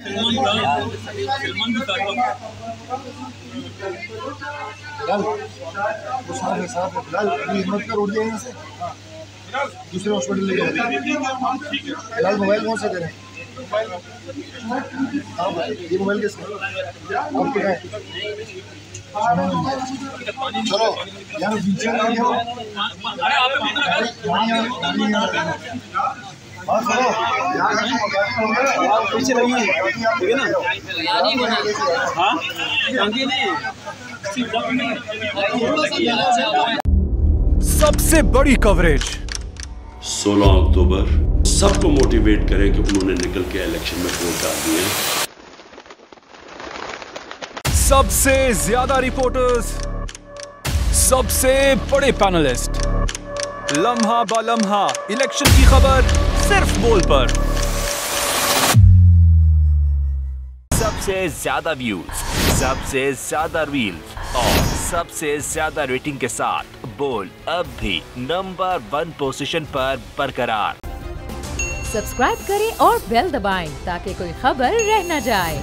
हिम्मत कर उठ जाए से दूसरे हॉस्पिटल ले जाओ। फिलहाल मोबाइल कौन सा दे रहे हैं? ये मोबाइल किसका और क्या है? चलो यार पीछे लगी ठीक है ना? सबसे बड़ी कवरेज 16 अक्टूबर सबको मोटिवेट करें कि उन्होंने निकल के इलेक्शन में वोट डाल दिए। सबसे ज्यादा रिपोर्टर्स, सबसे बड़े पैनलिस्ट, लम्हा बा लम्हा इलेक्शन की खबर सिर्फ बोल पर। सबसे ज्यादा व्यूज, सबसे ज्यादा रील्स और सबसे ज्यादा रेटिंग के साथ बोल अब भी नंबर 1 पोजीशन पर बरकरार। सब्सक्राइब करें और बेल दबाएं ताकि कोई खबर रह न जाए।